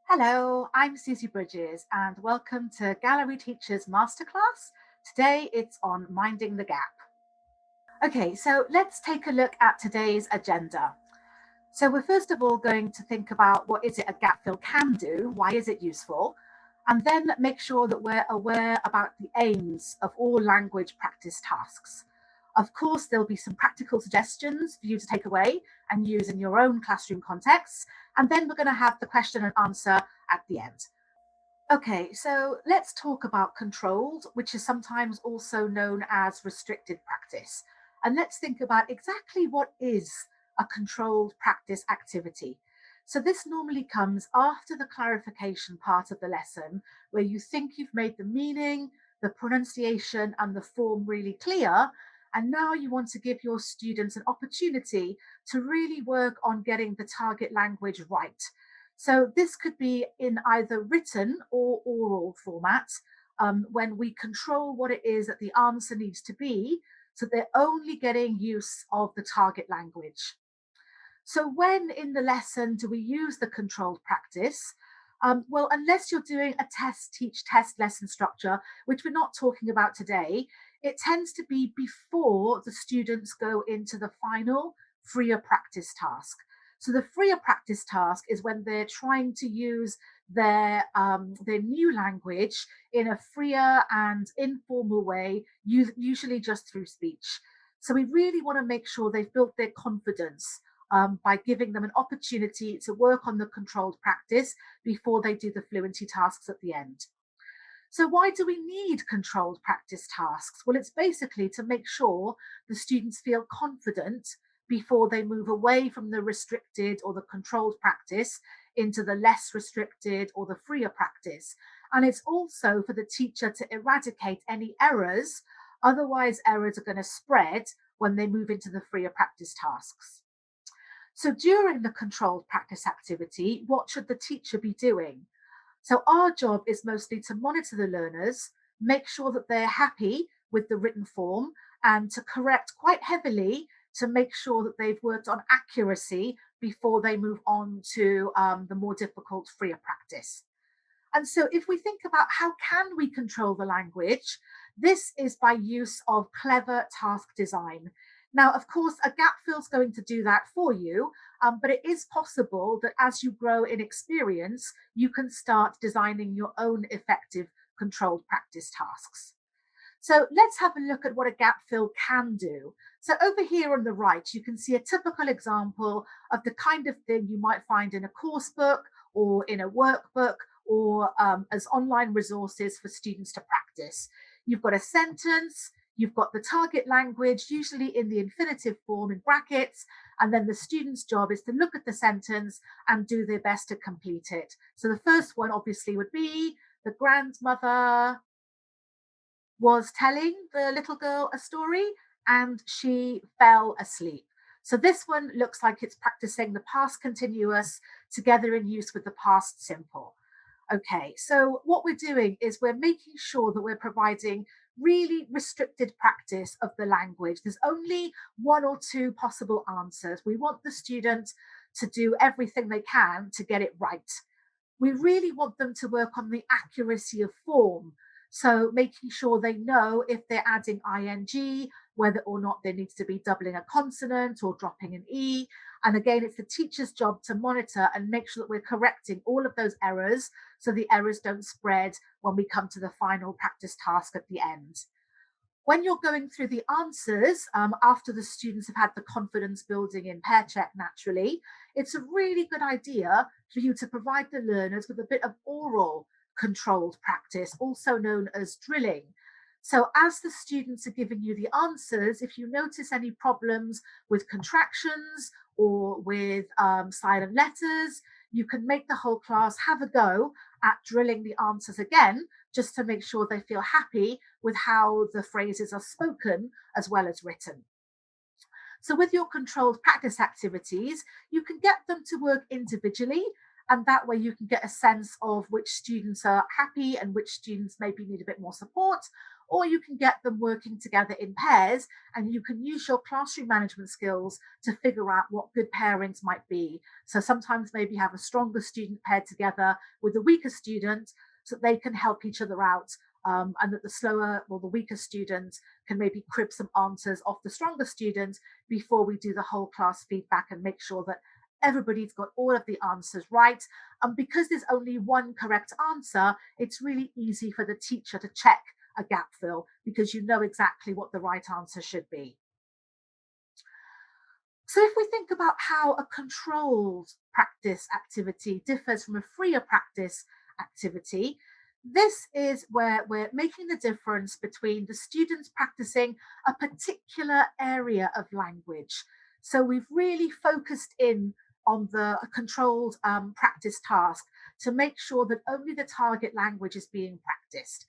Hello, I'm Susie Bridges and welcome to Gallery Teachers Masterclass. Today it's on minding the gap. Okay, so let's take a look at today's agenda. So we're first of all going to think about what is it a gap fill can do, why is it useful, and then make sure that we're aware about the aims of all language practice tasks. Of course, there'll be some practical suggestions for you to take away and use in your own classroom contexts, and then we're going to have the question and answer at the end. Okay, so let's talk about controlled, which is sometimes also known as restricted practice. And let's think about exactly what is a controlled practice activity. So this normally comes after the clarification part of the lesson, where you think you've made the meaning, the pronunciation, and the form really clear. And now you want to give your students an opportunity to really work on getting the target language right. So this could be in either written or oral format when we control what it is that the answer needs to be, so they're only getting use of the target language. So when in the lesson do we use the controlled practice? Well, unless you're doing a test, teach, test lesson structure, which we're not talking about today, it tends to be before the students go into the final freer practice task. So the freer practice task is when they're trying to use their new language in a freer and informal way, usually just through speech. So we really want to make sure they've built their confidence by giving them an opportunity to work on the controlled practice before they do the fluency tasks at the end. So why do we need controlled practice tasks? Well, it's basically to make sure the students feel confident before they move away from the restricted or the controlled practice into the less restricted or the freer practice. And it's also for the teacher to eradicate any errors. Otherwise, errors are going to spread when they move into the freer practice tasks. So during the controlled practice activity, what should the teacher be doing? So our job is mostly to monitor the learners, make sure that they're happy with the written form, and to correct quite heavily to make sure that they've worked on accuracy before they move on to the more difficult freer practice. And so if we think about how can we control the language, this is by use of clever task design. Now, of course, a gap fill is going to do that for you, but it is possible that as you grow in experience, you can start designing your own effective controlled practice tasks. So let's have a look at what a gap fill can do. So over here on the right, you can see a typical example of the kind of thing you might find in a course book or in a workbook or as online resources for students to practice. You've got a sentence, you've got the target language, usually in the infinitive form in brackets, and then the student's job is to look at the sentence and do their best to complete it. So the first one obviously would be the grandmother was telling the little girl a story and she fell asleep. So this one looks like it's practicing the past continuous together in use with the past simple. Okay, so what we're doing is we're making sure that we're providing really restricted practice of the language. There's only one or two possible answers. We want the student to do everything they can to get it right. We really want them to work on the accuracy of form. So making sure they know if they're adding ing, whether or not there needs to be doubling a consonant or dropping an E. And again, it's the teacher's job to monitor and make sure that we're correcting all of those errors so the errors don't spread when we come to the final practice task at the end. When you're going through the answers after the students have had the confidence building in pair check naturally, it's a really good idea for you to provide the learners with a bit of oral controlled practice, also known as drilling. So as the students are giving you the answers, if you notice any problems with contractions or with silent letters, you can make the whole class have a go at drilling the answers again, just to make sure they feel happy with how the phrases are spoken as well as written. So with your controlled practice activities, you can get them to work individually, and that way you can get a sense of which students are happy and which students maybe need a bit more support. or you can get them working together in pairs, and you can use your classroom management skills to figure out what good pairings might be. So sometimes maybe have a stronger student paired together with a weaker student so that they can help each other out, and that the slower or the weaker student can maybe crib some answers off the stronger student before we do the whole class feedback and make sure that everybody's got all of the answers right. And because there's only one correct answer, it's really easy for the teacher to check a gap fill because you know exactly what the right answer should be. So if we think about how a controlled practice activity differs from a freer practice activity, this is where we're making the difference between the students practicing a particular area of language. So we've really focused in on the controlled practice task to make sure that only the target language is being practiced.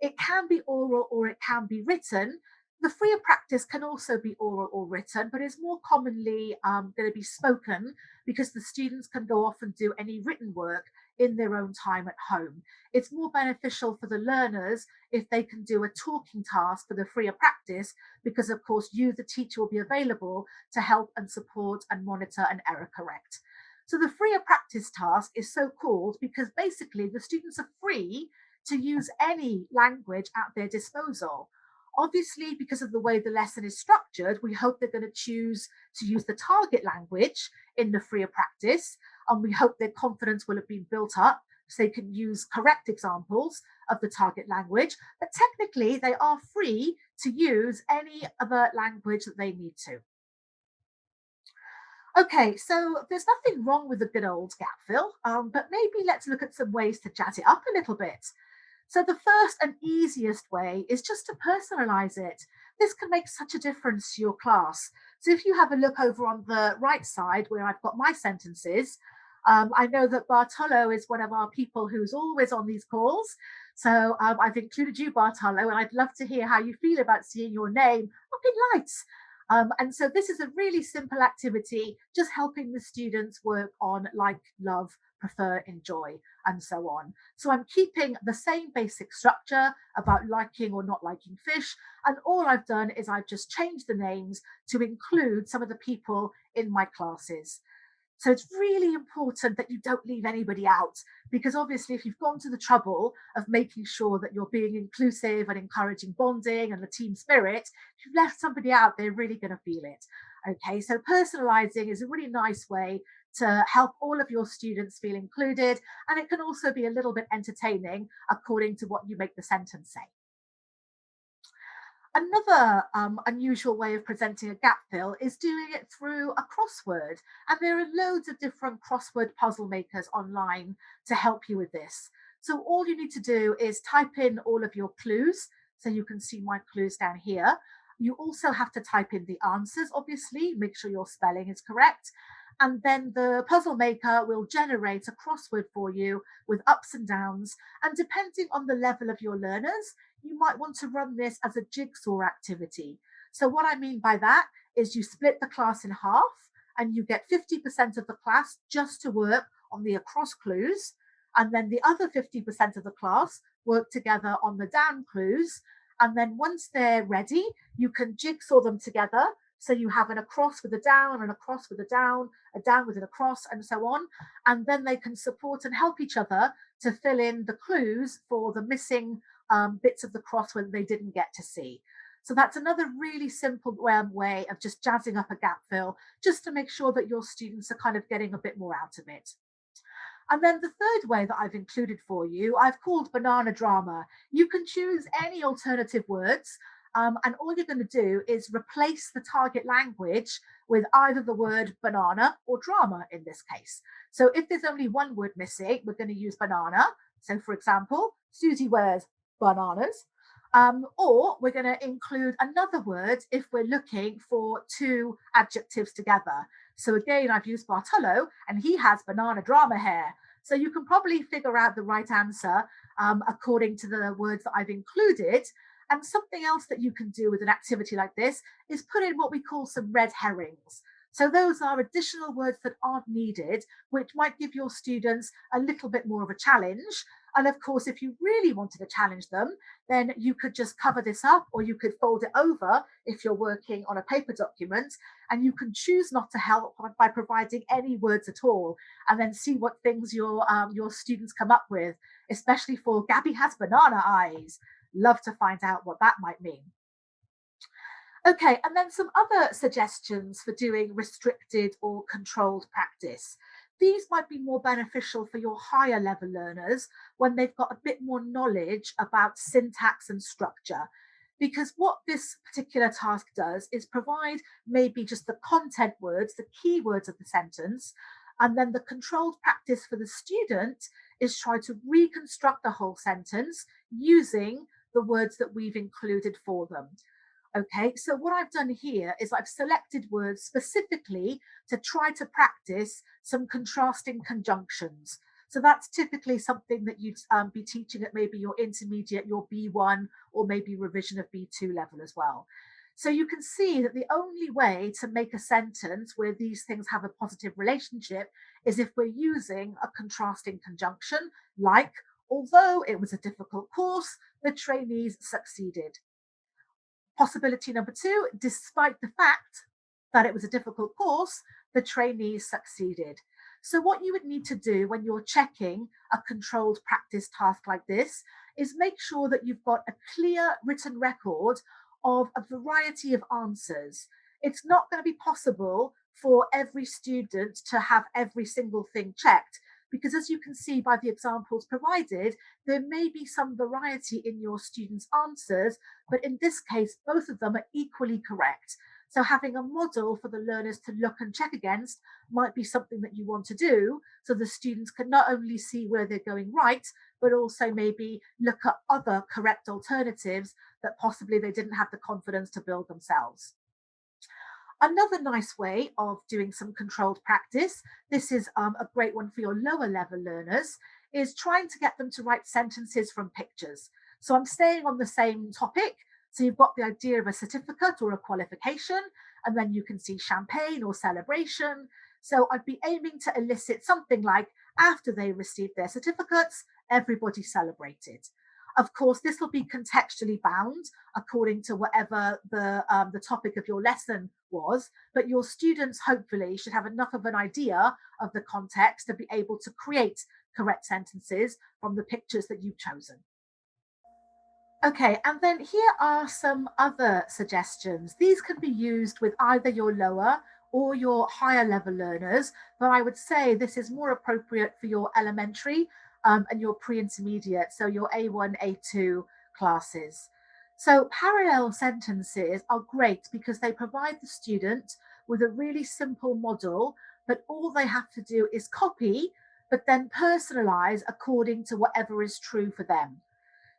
It can be oral or it can be written. The freer practice can also be oral or written, but is more commonly going to be spoken because the students can go off and do any written work in their own time at home. It's more beneficial for the learners if they can do a talking task for the freer practice, because of course you, the teacher, will be available to help and support and monitor and error correct. So the freer practice task is so called because basically the students are free to use any language at their disposal. Obviously, because of the way the lesson is structured, we hope they're going to choose to use the target language in the freer practice, and we hope their confidence will have been built up so they can use correct examples of the target language. But technically, they are free to use any other language that they need to. Okay, so there's nothing wrong with a good old gap fill, but maybe let's look at some ways to jazz it up a little bit. So the first and easiest way is just to personalize it. This can make such a difference to your class. So if you have a look over on the right side where I've got my sentences, I know that Bartolo is one of our people who's always on these calls. So I've included you, Bartolo, and I'd love to hear how you feel about seeing your name up in lights. And so this is a really simple activity, just helping the students work on like, love, prefer, enjoy, and so on. So I'm keeping the same basic structure about liking or not liking fish. And all I've done is I've just changed the names to include some of the people in my classes. So it's really important that you don't leave anybody out, because obviously if you've gone to the trouble of making sure that you're being inclusive and encouraging bonding and the team spirit, if you've left somebody out, they're really going to feel it. Okay, so personalizing is a really nice way to help all of your students feel included, and it can also be a little bit entertaining according to what you make the sentence say. Another unusual way of presenting a gap fill is doing it through a crossword. And there are loads of different crossword puzzle makers online to help you with this. So all you need to do is type in all of your clues. So you can see my clues down here. You also have to type in the answers, obviously, make sure your spelling is correct. And then the puzzle maker will generate a crossword for you with ups and downs. And depending on the level of your learners, you might want to run this as a jigsaw activity. So what I mean by that is you split the class in half and you get 50% of the class just to work on the across clues. And then the other 50% of the class work together on the down clues. And then once they're ready, you can jigsaw them together. So you have an across with a down, an across with a down with an across, and so on. And then they can support and help each other to fill in the clues for the missing bits of the crossword they didn't get to see. So that's another really simple way of just jazzing up a gap fill, just to make sure that your students are kind of getting a bit more out of it. And then the third way that I've included for you, I've called Bananadrama. You can choose any alternative words, and all you're going to do is replace the target language with either the word banana or drama in this case. So if there's only one word missing, we're going to use banana. So for example, Susie wears bananas. Or we're going to include another word if we're looking for two adjectives together. So again, I've used Bartolo, and he has banana drama hair. So you can probably figure out the right answer according to the words that I've included. And something else that you can do with an activity like this is put in what we call some red herrings. So those are additional words that aren't needed, which might give your students a little bit more of a challenge. And of course, if you really wanted to challenge them, then you could just cover this up, or you could fold it over if you're working on a paper document, and you can choose not to help by providing any words at all, and then see what things your students come up with, especially for Gabby has banana eyes. Love to find out what that might mean. Okay, and then some other suggestions for doing restricted or controlled practice. These might be more beneficial for your higher level learners when they've got a bit more knowledge about syntax and structure. Because what this particular task does is provide maybe just the content words, the keywords of the sentence, and then the controlled practice for the student is try to reconstruct the whole sentence using the words that we've included for them. Okay, so what I've done here is I've selected words specifically to try to practice some contrasting conjunctions. So that's typically something that you'd be teaching at maybe your intermediate, your B1, or maybe revision of B2 level as well. So you can see that the only way to make a sentence where these things have a positive relationship is if we're using a contrasting conjunction, like, although it was a difficult course, the trainees succeeded. Possibility number two, despite the fact that it was a difficult course, the trainees succeeded. So what you would need to do when you're checking a controlled practice task like this is make sure that you've got a clear written record of a variety of answers. It's not going to be possible for every student to have every single thing checked, because as you can see by the examples provided, there may be some variety in your students' answers, but in this case, both of them are equally correct. So having a model for the learners to look and check against might be something that you want to do, so the students can not only see where they're going right, but also maybe look at other correct alternatives that possibly they didn't have the confidence to build themselves. Another nice way of doing some controlled practice, this is a great one for your lower level learners, is trying to get them to write sentences from pictures. So I'm staying on the same topic. So you've got the idea of a certificate or a qualification, and then you can see champagne or celebration. So I'd be aiming to elicit something like, after they received their certificates, everybody celebrated. Of course, this will be contextually bound according to whatever the topic of your lesson was, but your students hopefully should have enough of an idea of the context to be able to create correct sentences from the pictures that you've chosen. Okay, and then here are some other suggestions. These can be used with either your lower or your higher level learners, but I would say this is more appropriate for your elementary and your pre-intermediate, so your A1, A2 classes. So parallel sentences are great because they provide the student with a really simple model, but all they have to do is copy, but then personalize according to whatever is true for them.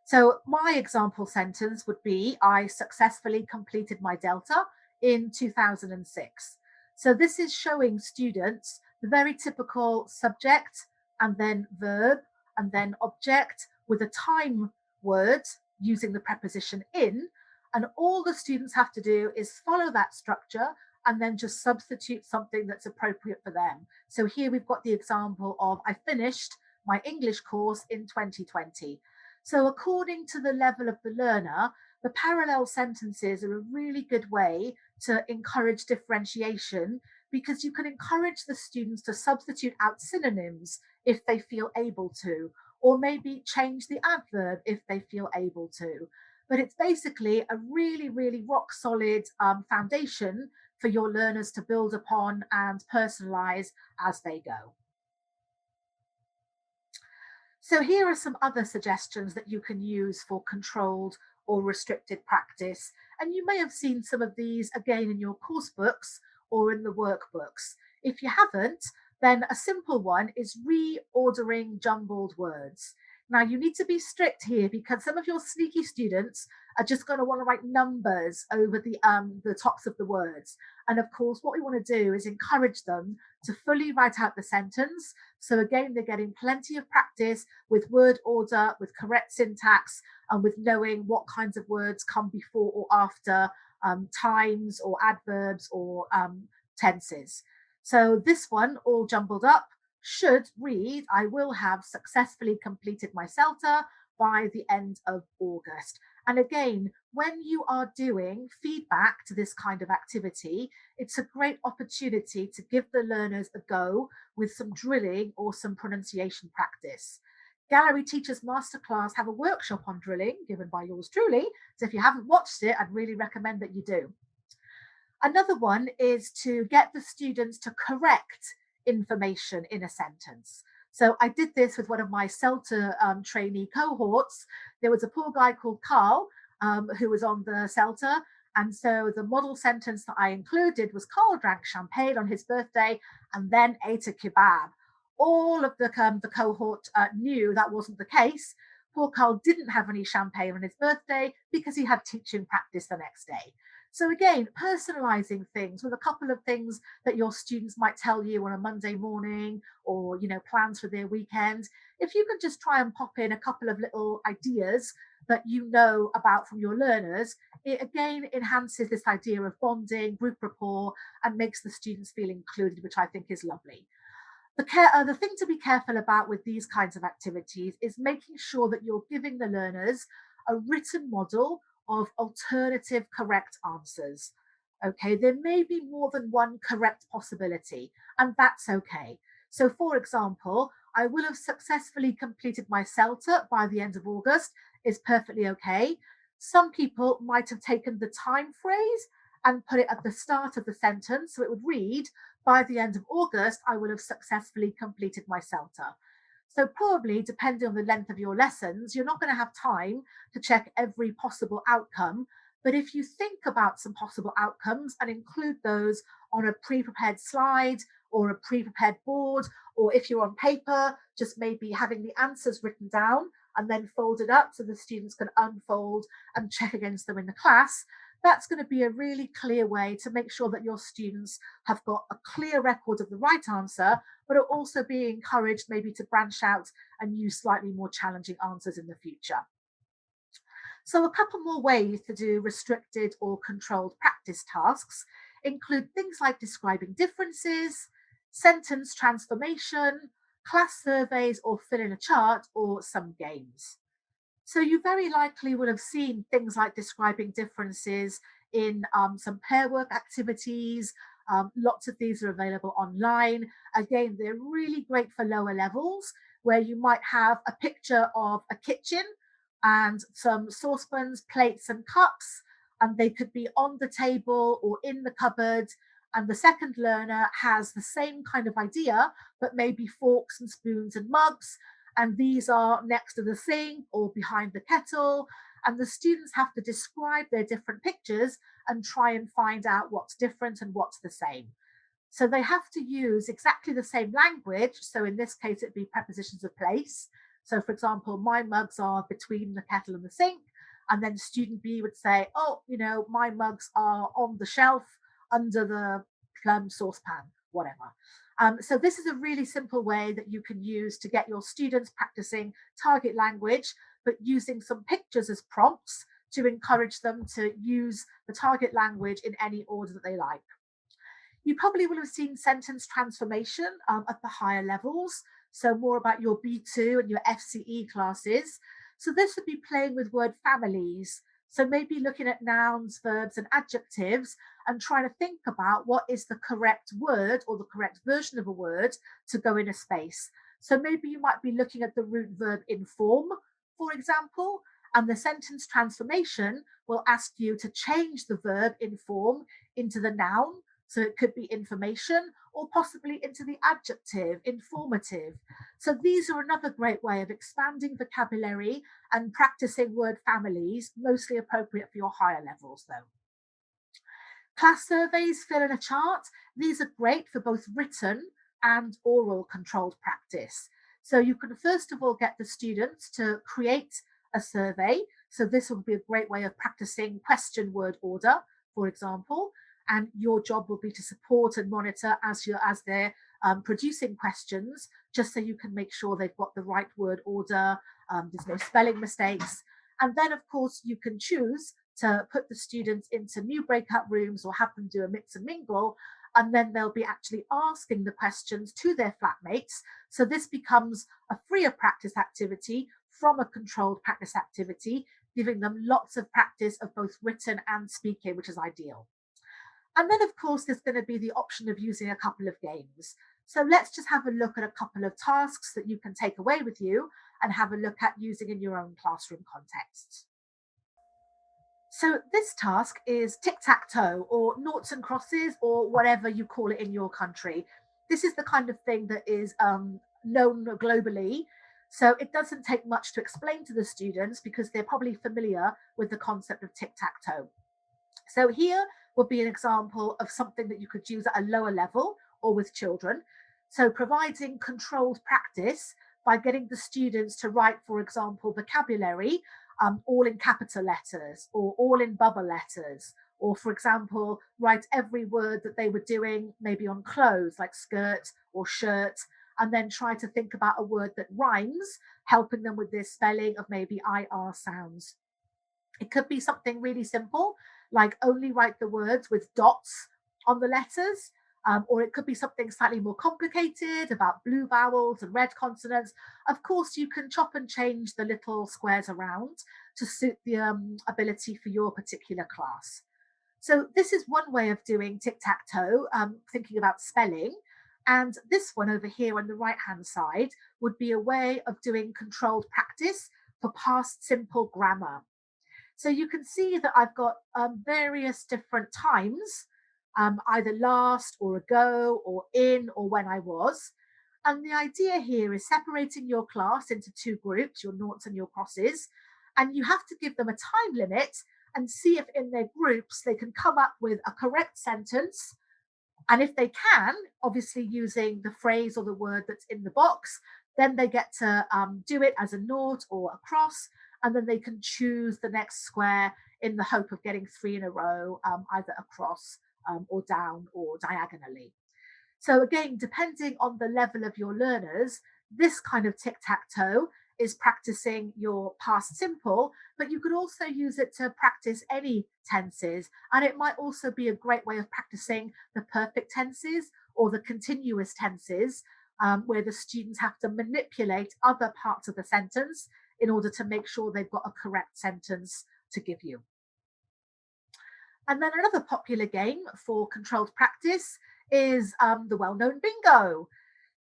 So my example sentence would be, I successfully completed my CELTA in 2006. So this is showing students the very typical subject and then verb and then object with a time word using the preposition in. And all the students have to do is follow that structure and then just substitute something that's appropriate for them. So here we've got the example of, I finished my English course in 2020. So according to the level of the learner, the parallel sentences are a really good way to encourage differentiation, because you can encourage the students to substitute out synonyms if they feel able to, or maybe change the adverb if they feel able to. But it's basically a really, really rock solid foundation for your learners to build upon and personalize as they go. So here are some other suggestions that you can use for controlled or restricted practice. And you may have seen some of these again in your course books or in the workbooks. If you haven't, then a simple one is reordering jumbled words. Now you need to be strict here because some of your sneaky students are just going to want to write numbers over the tops of the words. And of course, what we want to do is encourage them to fully write out the sentence. So again, they're getting plenty of practice with word order, with correct syntax, and with knowing what kinds of words come before or after times or adverbs or tenses. So this one, all jumbled up, should read, I will have successfully completed my CELTA by the end of August. And again, when you are doing feedback to this kind of activity, it's a great opportunity to give the learners a go with some drilling or some pronunciation practice. Gallery Teachers Masterclass have a workshop on drilling given by yours truly. So if you haven't watched it, I'd really recommend that you do. Another one is to get the students to correct information in a sentence. So I did this with one of my CELTA trainee cohorts. There was a poor guy called Carl who was on the CELTA. And so the model sentence that I included was Carl drank champagne on his birthday and then ate a kebab. All of the cohort knew that wasn't the case. Poor Carl didn't have any champagne on his birthday because he had teaching practice the next day. So again, personalizing things with a couple of things that your students might tell you on a Monday morning, or plans for their weekend. If you can just try and pop in a couple of little ideas that you know about from your learners, it again enhances this idea of bonding, group rapport, and makes the students feel included, which I think is lovely. The thing to be careful about with these kinds of activities is making sure that you're giving the learners a written model of alternative correct answers. Okay, there may be more than one correct possibility, and that's okay. So, for example, I will have successfully completed my CELTA by the end of August, is perfectly okay. Some people might have taken the time phrase and put it at the start of the sentence, so it would read, by the end of August, I will have successfully completed my CELTA. So probably, depending on the length of your lessons, you're not going to have time to check every possible outcome. But if you think about some possible outcomes and include those on a pre-prepared slide or a pre-prepared board, or if you're on paper, just maybe having the answers written down and then folded up so the students can unfold and check against them in the class, that's going to be a really clear way to make sure that your students have got a clear record of the right answer, but are also being encouraged maybe to branch out and use slightly more challenging answers in the future. So a couple more ways to do restricted or controlled practice tasks include things like describing differences, sentence transformation, class surveys or fill in a chart, or some games. So you very likely would have seen things like describing differences in some pair work activities. Lots of these are available online. Again, they're really great for lower levels where you might have a picture of a kitchen and some saucepans, plates and cups, and they could be on the table or in the cupboard. And the second learner has the same kind of idea, but maybe forks and spoons and mugs, and these are next to the sink or behind the kettle, and the students have to describe their different pictures and try and find out what's different and what's the same. So they have to use exactly the same language. So in this case, it'd be prepositions of place. So for example, my mugs are between the kettle and the sink. And then student B would say, oh, my mugs are on the shelf under the saucepan, whatever. So this is a really simple way that you can use to get your students practicing target language, but using some pictures as prompts to encourage them to use the target language in any order that they like. You probably will have seen sentence transformation at the higher levels, so more about your B2 and your FCE classes. So this would be playing with word families. So maybe looking at nouns, verbs, and adjectives and trying to think about what is the correct word or the correct version of a word to go in a space. So maybe you might be looking at the root verb inform, for example, and the sentence transformation will ask you to change the verb inform into the noun. So it could be information or possibly into the adjective, informative. So these are another great way of expanding vocabulary and practicing word families, mostly appropriate for your higher levels though. Class surveys, fill in a chart. These are great for both written and oral controlled practice. So you can first of all get the students to create a survey. So this will be a great way of practicing question word order, for example. And your job will be to support and monitor as they're producing questions, just so you can make sure they've got the right word order, there's no spelling mistakes. And then, of course, you can choose to put the students into new breakout rooms or have them do a mix and mingle and then they'll be actually asking the questions to their flatmates. So this becomes a freer practice activity from a controlled practice activity, giving them lots of practice of both written and speaking, which is ideal. And then, of course, there's going to be the option of using a couple of games. So let's just have a look at a couple of tasks that you can take away with you and have a look at using in your own classroom context. So this task is tic-tac-toe, or noughts and crosses, or whatever you call it in your country. This is the kind of thing that is known globally. So it doesn't take much to explain to the students because they're probably familiar with the concept of tic-tac-toe. So here would be an example of something that you could use at a lower level or with children. So providing controlled practice by getting the students to write, for example, vocabulary all in capital letters or all in bubble letters, or for example, write every word that they were doing maybe on clothes like skirt or shirt, and then try to think about a word that rhymes, helping them with their spelling of maybe IR sounds. It could be something really simple, like only write the words with dots on the letters, or it could be something slightly more complicated about blue vowels and red consonants. Of course, you can chop and change the little squares around to suit the ability for your particular class. So this is one way of doing tic-tac-toe, thinking about spelling. And this one over here on the right-hand side would be a way of doing controlled practice for past simple grammar. So you can see that I've got various different times, either last or ago or in or when I was. And the idea here is separating your class into two groups, your noughts and your crosses, and you have to give them a time limit and see if in their groups they can come up with a correct sentence. And if they can, obviously using the phrase or the word that's in the box, then they get to do it as a nought or a cross, and then they can choose the next square in the hope of getting 3 in a row, either across or down or diagonally. So again, depending on the level of your learners, this kind of tic-tac-toe is practicing your past simple, but you could also use it to practice any tenses. And it might also be a great way of practicing the perfect tenses or the continuous tenses, where the students have to manipulate other parts of the sentence in order to make sure they've got a correct sentence to give you. And then another popular game for controlled practice is the well-known bingo.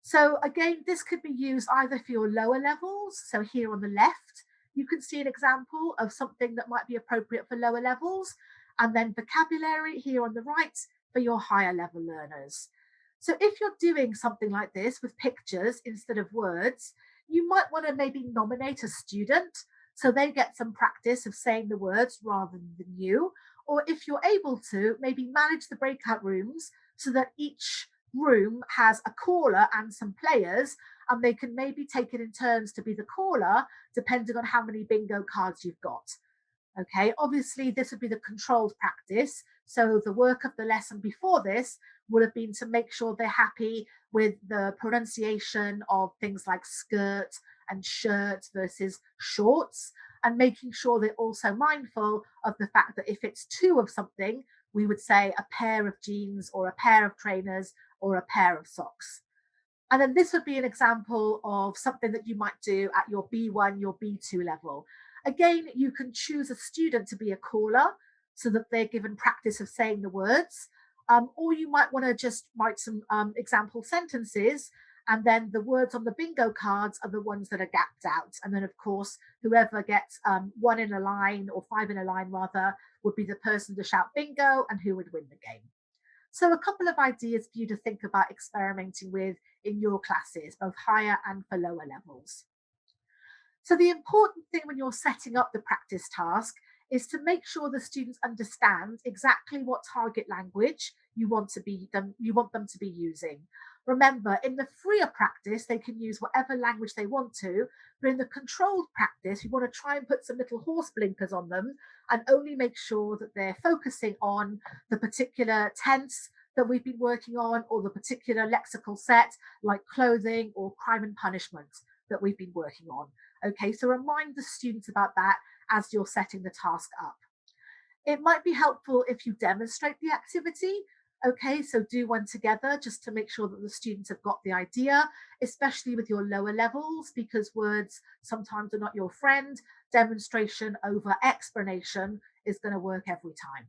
So again, this could be used either for your lower levels. So here on the left, you can see an example of something that might be appropriate for lower levels, and then vocabulary here on the right for your higher level learners. So if you're doing something like this with pictures instead of words, you might want to maybe nominate a student so they get some practice of saying the words rather than you. Or if you're able to, maybe manage the breakout rooms so that each room has a caller and some players, and they can maybe take it in turns to be the caller, depending on how many bingo cards you've got. Okay, obviously this would be the controlled practice. So the work of the lesson before this would have been to make sure they're happy with the pronunciation of things like skirt and shirt versus shorts, and making sure they're also mindful of the fact that if it's two of something, we would say a pair of jeans or a pair of trainers or a pair of socks. And then this would be an example of something that you might do at your B1, your B2 level. Again, you can choose a student to be a caller so that they're given practice of saying the words, or you might want to just write some example sentences, and then the words on the bingo cards are the ones that are gapped out. And then, of course, whoever gets 1 in a line or 5 in a line rather would be the person to shout bingo and who would win the game. So a couple of ideas for you to think about experimenting with in your classes, both higher and for lower levels. So the important thing when you're setting up the practice task is to make sure the students understand exactly what target language you want them to be using. Remember, in the freer practice, they can use whatever language they want to, but in the controlled practice, you want to try and put some little horse blinkers on them and only make sure that they're focusing on the particular tense that we've been working on, or the particular lexical set like clothing or crime and punishment that we've been working on. Okay, so remind the students about that as you're setting the task up. It might be helpful if you demonstrate the activity. Okay, so do one together just to make sure that the students have got the idea, especially with your lower levels, because words sometimes are not your friend. Demonstration over explanation is going to work every time.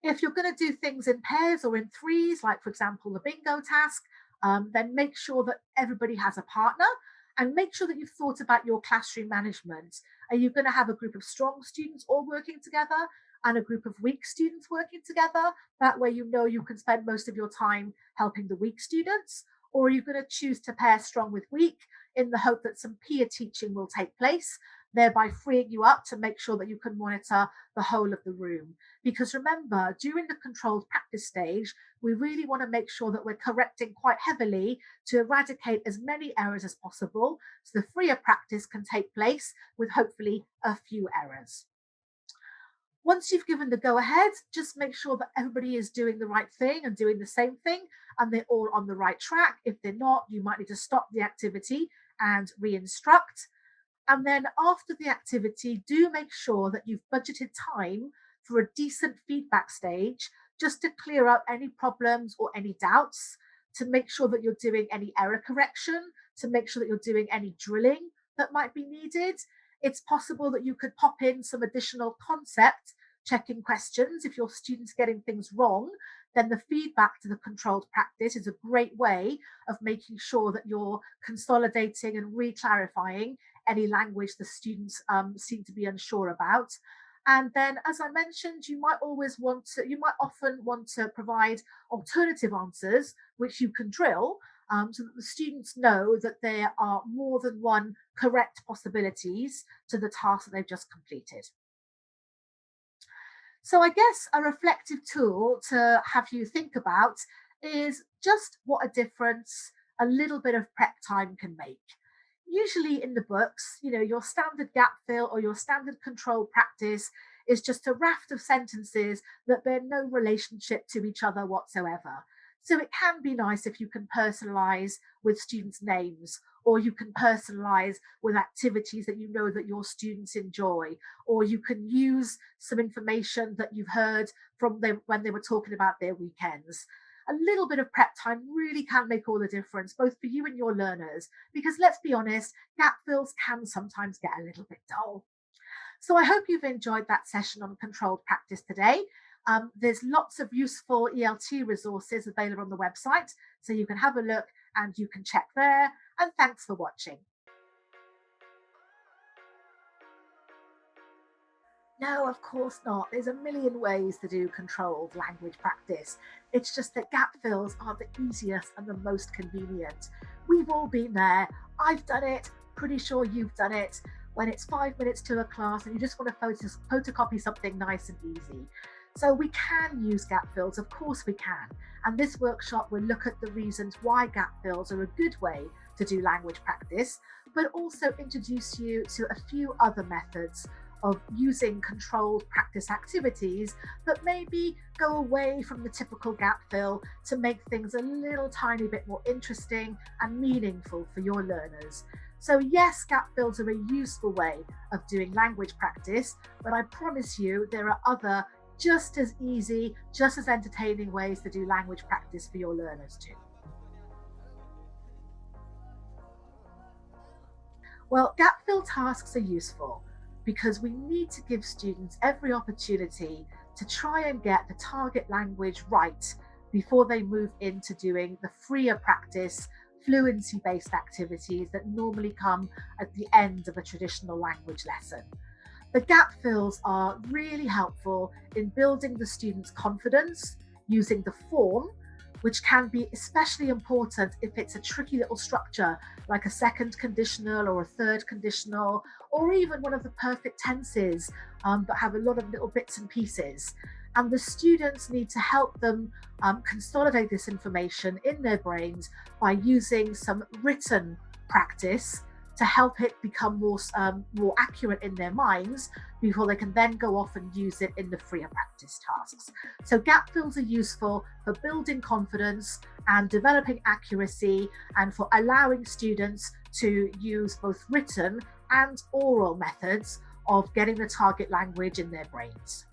If you're going to do things in pairs or in threes, like for example, the bingo task, then make sure that everybody has a partner and make sure that you've thought about your classroom management. Are you going to have a group of strong students all working together and a group of weak students working together? That way, you know you can spend most of your time helping the weak students. Or are you going to choose to pair strong with weak in the hope that some peer teaching will take place, thereby freeing you up to make sure that you can monitor the whole of the room? Because remember, during the controlled practice stage, we really want to make sure that we're correcting quite heavily to eradicate as many errors as possible, so the freer practice can take place with hopefully a few errors. Once you've given the go ahead, just make sure that everybody is doing the right thing and doing the same thing and they're all on the right track. If they're not, you might need to stop the activity and re-instruct. And then after the activity, do make sure that you've budgeted time for a decent feedback stage just to clear up any problems or any doubts, to make sure that you're doing any error correction, to make sure that you're doing any drilling that might be needed. It's possible that you could pop in some additional concept checking questions. If your student's getting things wrong, then the feedback to the controlled practice is a great way of making sure that you're consolidating and re-clarifying any language the students seem to be unsure about. And then, as I mentioned, you might often want to provide alternative answers, which you can drill, so that the students know that there are more than one correct possibilities to the task that they've just completed. So I guess a reflective tool to have you think about is just what a difference a little bit of prep time can make. Usually in the books, your standard gap fill or your standard control practice is just a raft of sentences that bear no relationship to each other whatsoever. So it can be nice if you can personalize with students' names, or you can personalize with activities that you know that your students enjoy, or you can use some information that you've heard from them when they were talking about their weekends. A little bit of prep time really can make all the difference, both for you and your learners, because let's be honest, gap fills can sometimes get a little bit dull. So I hope you've enjoyed that session on controlled practice today. There's lots of useful ELT resources available on the website, so you can have a look and you can check there. And thanks for watching. No, of course not. There's a million ways to do controlled language practice. It's just that gap fills are the easiest and the most convenient. We've all been there. I've done it. Pretty sure you've done it. When it's 5 minutes to a class and you just want to photocopy something nice and easy. So we can use gap fills, of course we can. And this workshop will look at the reasons why gap fills are a good way to do language practice, but also introduce you to a few other methods of using controlled practice activities that maybe go away from the typical gap fill to make things a little tiny bit more interesting and meaningful for your learners. So yes, gap fills are a useful way of doing language practice, but I promise you there are other just as easy, just as entertaining ways to do language practice for your learners too. Well, gap fill tasks are useful because we need to give students every opportunity to try and get the target language right before they move into doing the freer practice, fluency-based activities that normally come at the end of a traditional language lesson. The gap fills are really helpful in building the student's confidence using the form, which can be especially important if it's a tricky little structure like a second conditional or a third conditional, or even one of the perfect tenses that have a lot of little bits and pieces. And the students need to help them consolidate this information in their brains by using some written practice to help it become more accurate in their minds before they can then go off and use it in the freer practice tasks. So gap fills are useful for building confidence and developing accuracy, and for allowing students to use both written and oral methods of getting the target language in their brains.